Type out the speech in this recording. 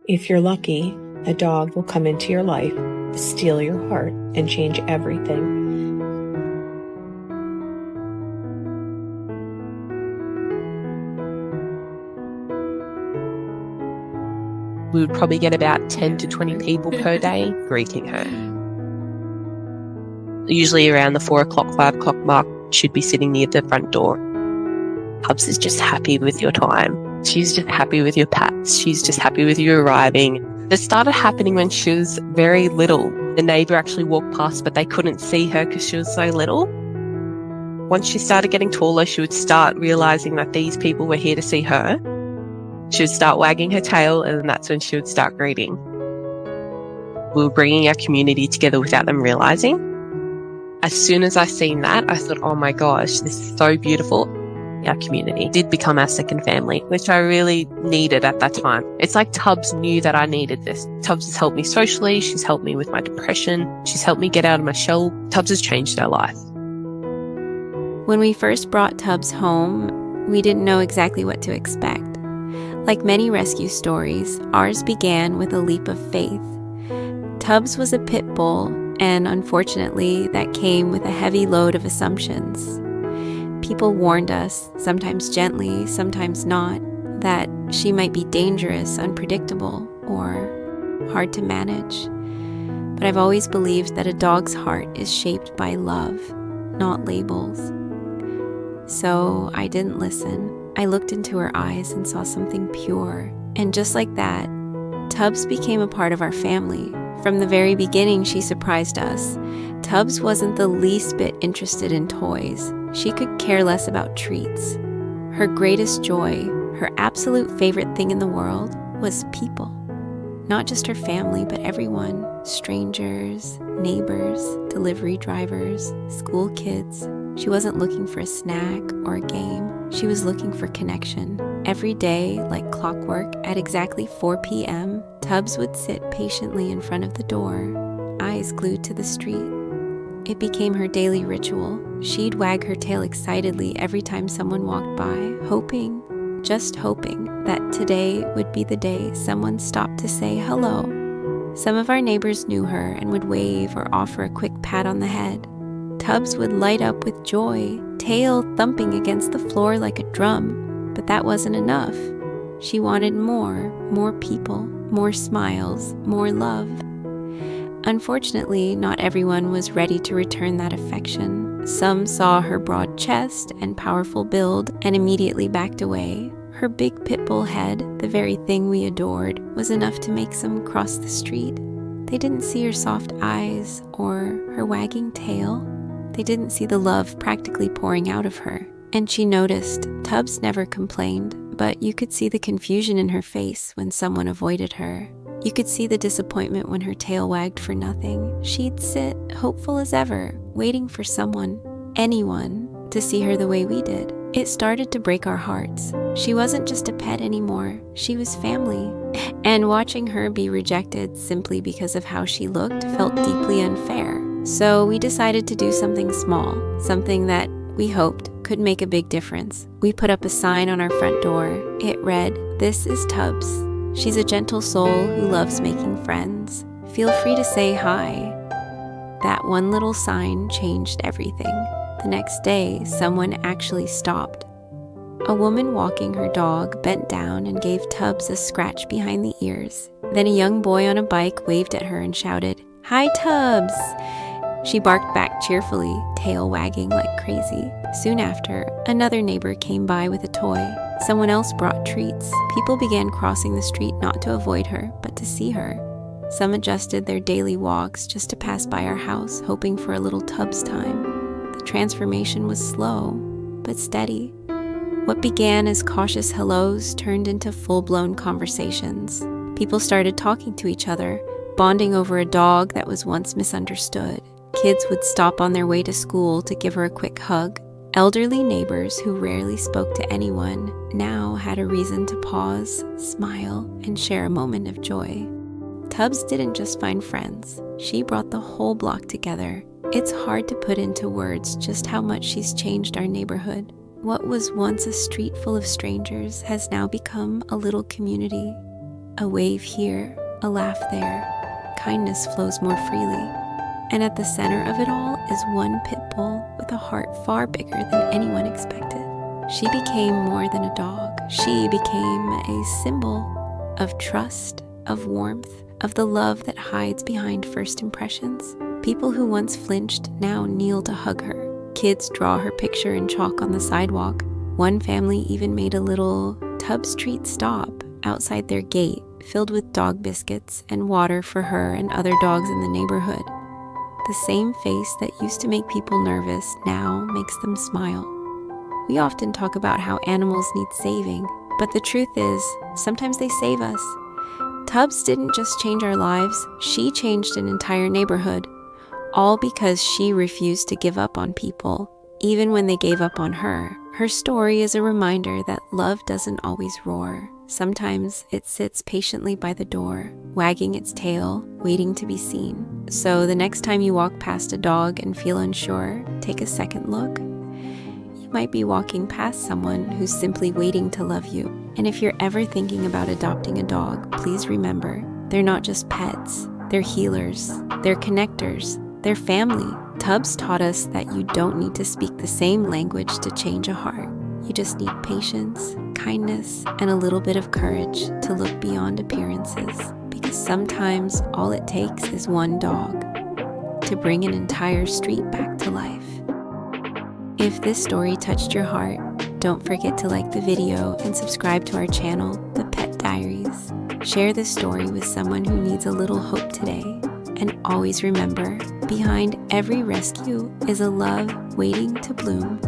If you're lucky, a dog will come into your life, steal your heart, and change everything. We would probably get about 10 to 20 people per day greeting her. Usually around the 4 o'clock, 5 o'clock mark, she'd be sitting near the front door. Tubbs is just happy with your time. She's just happy with your pats. She's just happy with you arriving. This started happening when she was very little. The neighbour actually walked past, but they couldn't see her because she was so little. Once she started getting taller, she would start realising that these people were here to see her. She would start wagging her tail, and that's when she would start greeting. We were bringing our community together without them realising. As soon as I seen that, I thought, oh my gosh, this is so beautiful. Our community did become our second family, which I really needed at that time. It's like Tubbs knew that I needed this. Tubbs has helped me socially. She's helped me with my depression. She's helped me get out of my shell. Tubbs has changed her life. When we first brought Tubbs home, we didn't know exactly what to expect. Like many rescue stories, ours began with a leap of faith. Tubbs was a pit bull, and unfortunately, that came with a heavy load of assumptions. People warned us, sometimes gently, sometimes not, that she might be dangerous, unpredictable, or hard to manage. But I've always believed that a dog's heart is shaped by love, not labels. So I didn't listen. I looked into her eyes and saw something pure. And just like that, Tubbs became a part of our family. From the very beginning, she surprised us. Tubbs wasn't the least bit interested in toys. She could care less about treats. Her greatest joy, her absolute favorite thing in the world, was people. Not just her family, but everyone. Strangers, neighbors, delivery drivers, school kids. She wasn't looking for a snack or a game. She was looking for connection. Every day, like clockwork, at exactly 4 p.m., Tubbs would sit patiently in front of the door, eyes glued to the street. It became her daily ritual. She'd wag her tail excitedly every time someone walked by, hoping, just hoping, that today would be the day someone stopped to say hello. Some of our neighbors knew her and would wave or offer a quick pat on the head. Tubbs would light up with joy, tail thumping against the floor like a drum. But that wasn't enough. She wanted more people, more smiles, more love. Unfortunately, not everyone was ready to return that affection. Some saw her broad chest and powerful build and immediately backed away. Her big pit bull head, the very thing we adored, was enough to make some cross the street. They didn't see her soft eyes or her wagging tail. They didn't see the love practically pouring out of her. And she noticed. Tubbs never complained, but you could see the confusion in her face when someone avoided her. You could see the disappointment when her tail wagged for nothing. She'd sit, hopeful as ever, waiting for someone, anyone, to see her the way we did. It started to break our hearts. She wasn't just a pet anymore. She was family. And watching her be rejected simply because of how she looked felt deeply unfair. So we decided to do something small, something that we hoped could make a big difference. We put up a sign on our front door. It read, "This is Tubbs. She's a gentle soul who loves making friends. Feel free to say hi." That one little sign changed everything. The next day, someone actually stopped. A woman walking her dog bent down and gave Tubbs a scratch behind the ears. Then a young boy on a bike waved at her and shouted, "Hi, Tubbs!" She barked back cheerfully, tail wagging like crazy. Soon after, another neighbor came by with a toy. Someone else brought treats. People began crossing the street not to avoid her, but to see her. Some adjusted their daily walks just to pass by our house, hoping for a little Tubbs time. The transformation was slow, but steady. What began as cautious hellos turned into full-blown conversations. People started talking to each other, bonding over a dog that was once misunderstood. Kids would stop on their way to school to give her a quick hug. Elderly neighbors who rarely spoke to anyone now had a reason to pause, smile, and share a moment of joy. Tubbs didn't just find friends. She brought the whole block together. It's hard to put into words just how much she's changed our neighborhood. What was once a street full of strangers has now become a little community. A wave here, a laugh there. Kindness flows more freely. And at the center of it all is one pit bull with a heart far bigger than anyone expected. She became more than a dog. She became a symbol of trust, of warmth, of the love that hides behind first impressions. People who once flinched now kneel to hug her. Kids draw her picture in chalk on the sidewalk. One family even made a little Tubbs treat stop outside their gate, filled with dog biscuits and water for her and other dogs in the neighborhood. The same face that used to make people nervous now makes them smile. We often talk about how animals need saving, but the truth is, sometimes they save us. Tubbs didn't just change our lives, she changed an entire neighborhood, all because she refused to give up on people, even when they gave up on her. Her story is a reminder that love doesn't always roar. Sometimes it sits patiently by the door, wagging its tail, waiting to be seen. So the next time you walk past a dog and feel unsure, take a second look. You might be walking past someone who's simply waiting to love you. And if you're ever thinking about adopting a dog, please remember, they're not just pets. They're healers. They're connectors. They're family. Tubbs taught us that you don't need to speak the same language to change a heart. You just need patience, kindness, and a little bit of courage to look beyond appearances. Because sometimes all it takes is one dog to bring an entire street back to life. If this story touched your heart, don't forget to like the video and subscribe to our channel, The Pet Diaries. Share this story with someone who needs a little hope today. And always remember, behind every rescue is a love waiting to bloom